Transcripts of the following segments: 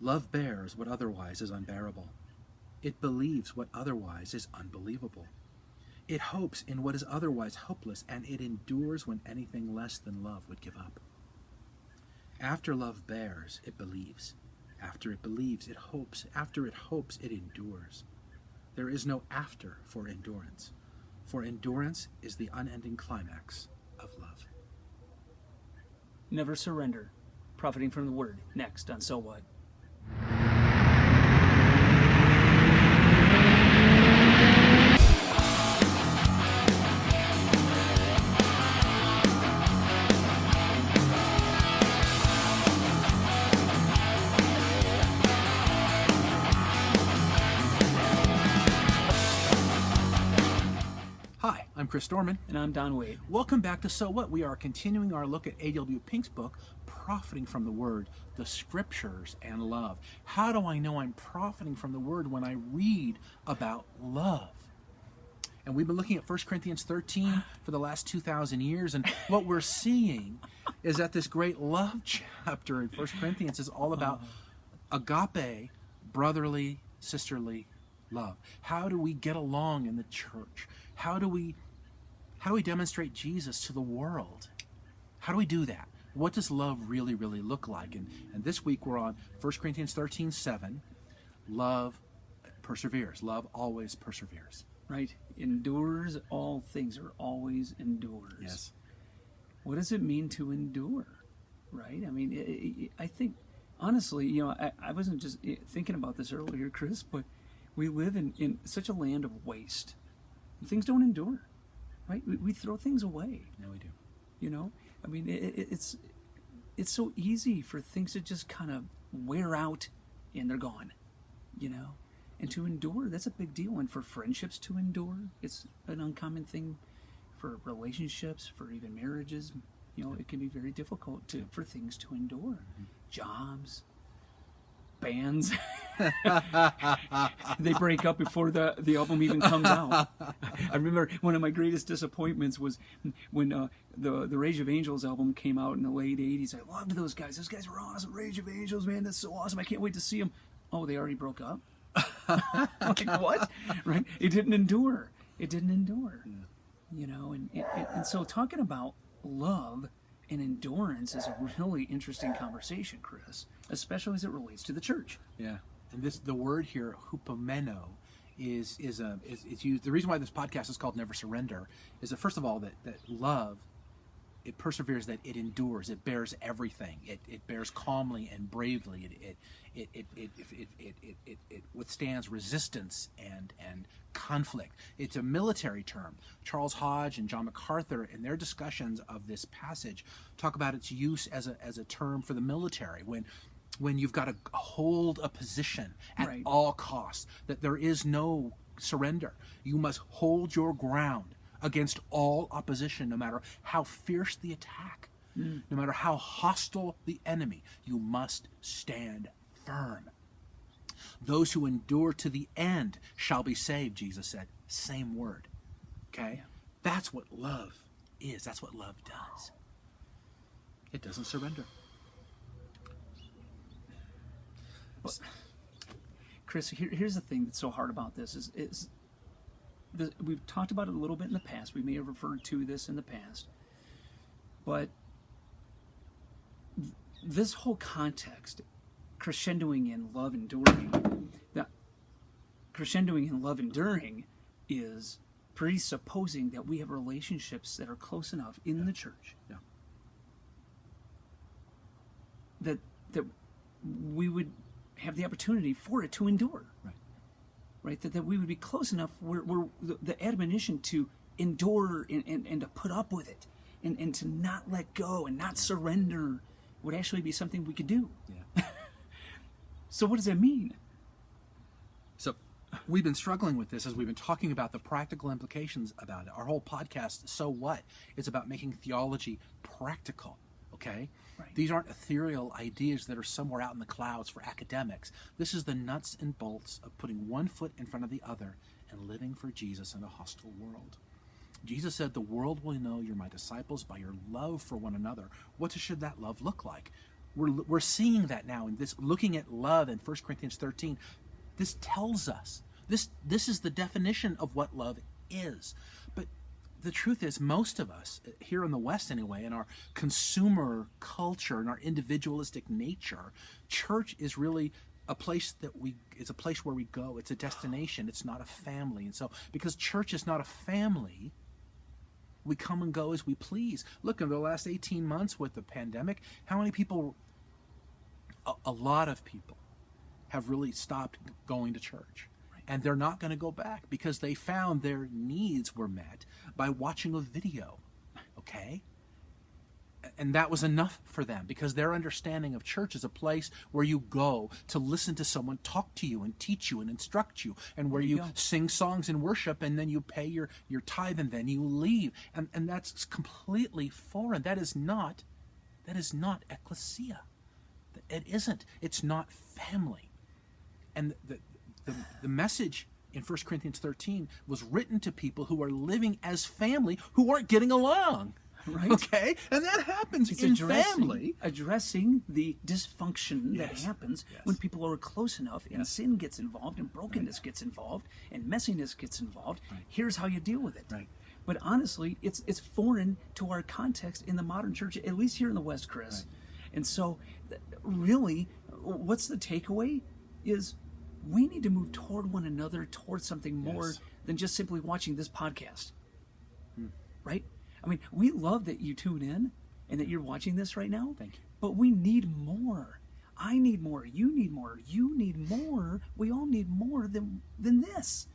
Love bears what otherwise is unbearable. It believes what otherwise is unbelievable. It hopes in what is otherwise hopeless, and it endures when anything less than love would give up. After love bears, it believes. After it believes, it hopes. After it hopes, it endures. There is no after for endurance, for endurance is the unending climax of love. Never surrender. Profiting from the Word. Next on So What? Hi, I'm Chris Dorman. And I'm Don Waite. Welcome back to So What? We are continuing our look at A.W. Pink's book, Profiting from the Word, the Scriptures, and Love. How do I know I'm profiting from the Word when I read about love? And we've been looking at 1 Corinthians 13 for the last 2,000 years, and what we're seeing is that this great love chapter in 1 Corinthians is all about agape, brotherly, sisterly love. How do we get along in the church? How do we demonstrate Jesus to the world? How do we do that? What does love really, really look like? And this week we're on 1 Corinthians 13:7. Love perseveres. Love always perseveres. Right? Endures all things, or always endures. Yes. What does it mean to endure? Right? I mean, I think, honestly, I wasn't just thinking about this earlier, Chris, but we live in such a land of waste. Things don't endure, right? We throw things away. No, we do. I mean, it's so easy for things to just kind of wear out and they're gone, And to endure, that's a big deal. And for friendships to endure, it's an uncommon thing. For relationships, for even marriages, it can be very difficult for things to endure. Mm-hmm. Jobs, bands, they break up before the album even comes out. I remember one of my greatest disappointments was when the Rage of Angels album came out in the late 80s. I loved those guys. Those guys were awesome. Rage of Angels, man, that's so awesome. I can't wait to see them. Oh, they already broke up? Like, what? Right? It didn't endure. And so talking about love and endurance is a really interesting conversation, Chris, especially as it relates to the church. Yeah, and the word here, hupomeno, is used. The reason why this podcast is called Never Surrender is that, first of all, that love, it perseveres, that it endures, it bears everything, it bears calmly and bravely, it withstands resistance and conflict. It's a military term. Charles Hodge and John MacArthur, in their discussions of this passage, talk about its use as a term for the military when you've got to hold a position at right. all costs, that there is no surrender. You must hold your ground against all opposition, no matter how fierce the attack, no matter how hostile the enemy. You must stand firm. Those who endure to the end shall be saved, Jesus said. Same word. Okay? Yeah. That's what love is. That's what love does. It doesn't surrender. Well, Chris, here's the thing that's so hard about this is we've talked about it a little bit in the past. We may have referred to this in the past. But this whole context, crescendoing in love enduring, that crescendoing in love enduring is presupposing that we have relationships that are close enough in the church that we would have the opportunity for it to endure. Right? That we would be close enough where the admonition to endure and to put up with it and to not let go and not surrender would actually be something we could do. Yeah. So what does that mean? So we've been struggling with this as we've been talking about the practical implications about it. Our whole podcast, So What? Is about making theology practical. Okay? Right. These aren't ethereal ideas that are somewhere out in the clouds for academics. This is the nuts and bolts of putting one foot in front of the other and living for Jesus in a hostile world. Jesus said, "The world will know you're my disciples by your love for one another." What should that love look like? We're seeing that now in this, looking at love in 1 Corinthians 13. This tells us, this is the definition of what love is. But the truth is, most of us, here in the West anyway, in our consumer culture and our individualistic nature, church is really a place it's a place where we go. It's a destination. It's not a family. And so, because church is not a family, we come and go as we please. Look, in the last 18 months with the pandemic, how many people, a lot of people, have really stopped going to church. And they're not going to go back because they found their needs were met by watching a video, okay? And that was enough for them, because their understanding of church is a place where you go to listen to someone talk to you and teach you and instruct you, and where you sing songs and worship, and then you pay your tithe, and then you leave. And that's completely foreign. That is not ecclesia. It isn't. It's not family. And the message in 1 Corinthians 13 was written to people who are living as family who aren't getting along. Right. Okay? And that happens in family. Addressing the dysfunction that happens when people are close enough, and sin gets involved, and brokenness gets involved, and messiness gets involved. Right. Here's how you deal with it. Right. But honestly, it's foreign to our context in the modern church, at least here in the West, Chris. Right. And so, really, what's the takeaway? Is we need to move toward one another, towards something more than just simply watching this podcast. Right? I mean, we love that you tune in and that you're watching this right now. Thank you. But we need more. I need more. You need more. You need more. We all need more than this.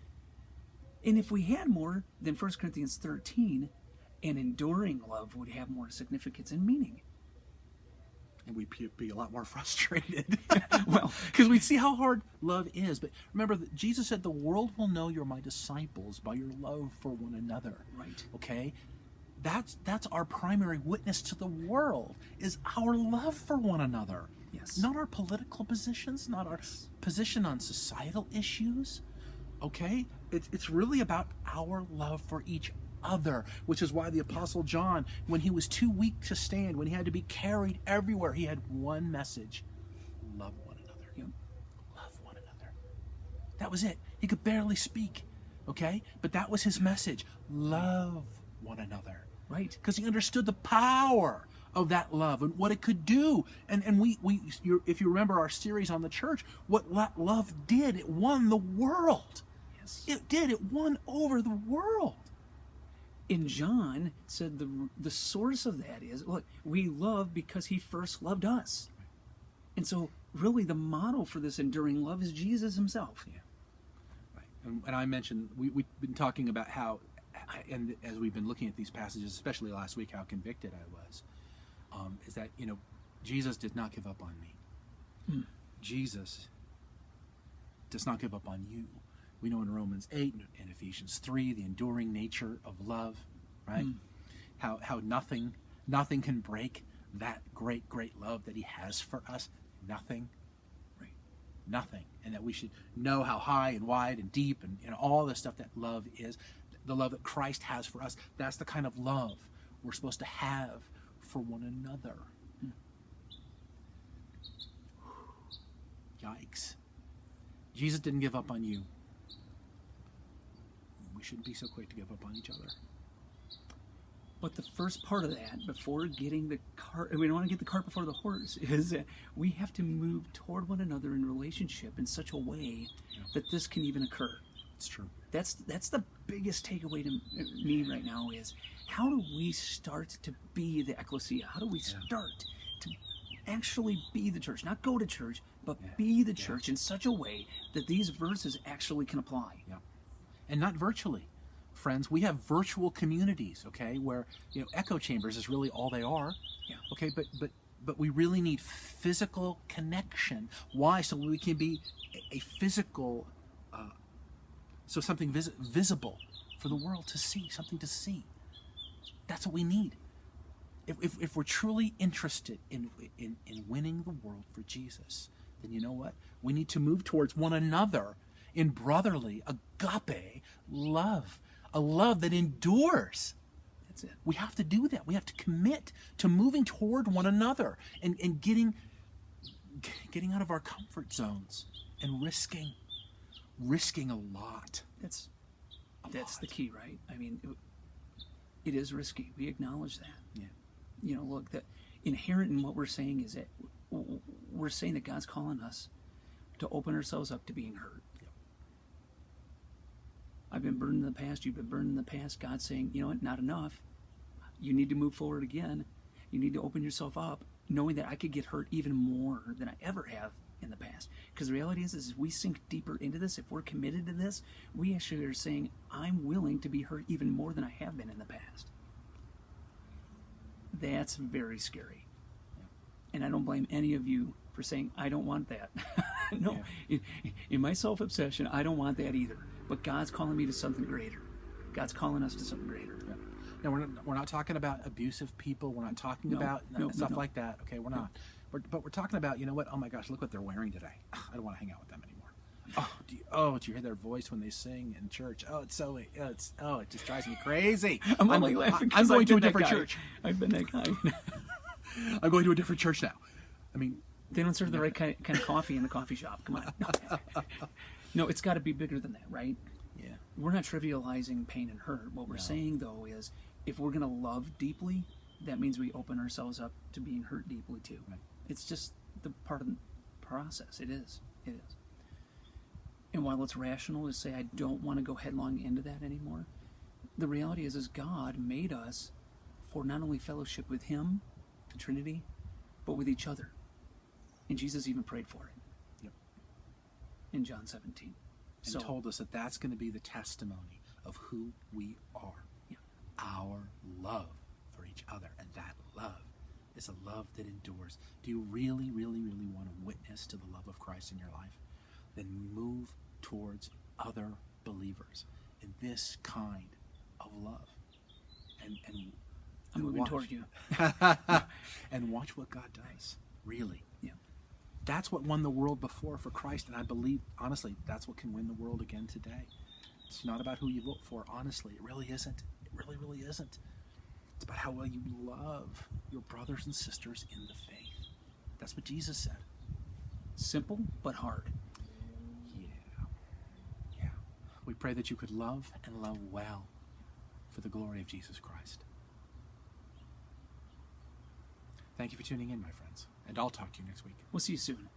And if we had more, then 1 Corinthians 13, an enduring love would have more significance and meaning. And we'd be a lot more frustrated. Well, because we see how hard love is. But remember, that Jesus said, the world will know you're my disciples by your love for one another. Right. Okay? That's our primary witness to the world, is our love for one another. Yes. Not our political positions, not our position on societal issues. Okay? It's really about our love for each other, which is why the Apostle John, when he was too weak to stand, when he had to be carried everywhere, he had one message: love one another. Yep. Love one another. That was it. He could barely speak. Okay? But that was his message. Love one another. Right. Because he understood the power of that love and what it could do. And if you remember our series on the church, what love did, it won the world. Yes. It did. It won over the world. And John said the source of that is, look, we love because he first loved us. And so really the model for this enduring love is Jesus himself. Yeah. Right. And I mentioned, we've been talking about how, and as we've been looking at these passages, especially last week, how convicted I was, is that, Jesus did not give up on me. Jesus does not give up on you. We know in Romans 8 and Ephesians 3, the enduring nature of love, right? How nothing can break that great love that he has for us. Nothing. Right? Nothing. And that we should know how high and wide and deep and all the stuff that love is. The love that Christ has for us. That's the kind of love we're supposed to have for one another. Yikes. Jesus didn't give up on you. We shouldn't be so quick to give up on each other. But the first part of that, before getting the cart, we don't want to get the cart before the horse, is that we have to move toward one another in relationship in such a way that this can even occur. It's true. That's the biggest takeaway to me right now is, how do we start to be the ecclesia? How do we start to actually be the church? Not go to church, but be the church in such a way that these verses actually can apply. Yeah. And not virtually. Friends, we have virtual communities, okay, where echo chambers is really all they are. Yeah. Okay, but we really need physical connection. Why? So we can be a physical, so something visible for the world to see, something to see. That's what we need. If we're truly interested in winning the world for Jesus, then you know what? We need to move towards one another in brotherly, agape love, a love that endures. That's it. We have to do that. We have to commit to moving toward one another and getting getting out of our comfort zones and risking a lot. That's the key, right? I mean, it is risky. We acknowledge that. Yeah. You know, look, that inherent in what we're saying is that we're saying that God's calling us to open ourselves up to being hurt. Yep. I've been burned in the past. You've been burned in the past. God's saying, you know what, not enough. You need to move forward again. You need to open yourself up, knowing that I could get hurt even more than I ever have in the past. Because the reality is if we sink deeper into this, if we're committed to this, we actually are saying, I'm willing to be hurt even more than I have been in the past. That's very scary. And I don't blame any of you for saying, I don't want that. No, in my self-obsession, I don't want that either. But God's calling me to something greater. God's calling us to something greater. Yeah. Now, we're not talking about abusive people. We're not talking about stuff like that. Okay, we're not. But we're talking about, you know what? Oh my gosh, look what they're wearing today. I don't want to hang out with them anymore. Do you hear their voice when they sing in church? It just drives me crazy. I'm only laughing I'm because going I've to a been that different guy. church. I've been that guy. I'm going to a different church now. I mean, they don't serve the right kind of coffee in the coffee shop. Come on. No, it's got to be bigger than that, right? yeah. We're not trivializing pain and hurt. What we're saying, though, is if we're going to love deeply, that means we open ourselves up to being hurt deeply, too. Right. It's just the part of the process. It is. It is. And while it's rational to say I don't want to go headlong into that anymore, the reality is God made us for not only fellowship with Him, the Trinity, but with each other. And Jesus even prayed for it. Yep. In John 17. And told us that that's going to be the testimony of who we are. Yeah. Our love for each other. And that love is a love that endures. Do you really, really, really want to witness to the love of Christ in your life? Then move towards other believers in this kind of love. And I'm moving watch. toward you. And watch what God does. Really. Yeah. That's what won the world before for Christ, and I believe, honestly, that's what can win the world again today. It's not about who you vote for, honestly. It really isn't. It really, really isn't. It's about how well you love your brothers and sisters in the faith. That's what Jesus said. Simple, but hard. Yeah. We pray that you could love and love well for the glory of Jesus Christ. Thank you for tuning in, my friends, and I'll talk to you next week. We'll see you soon.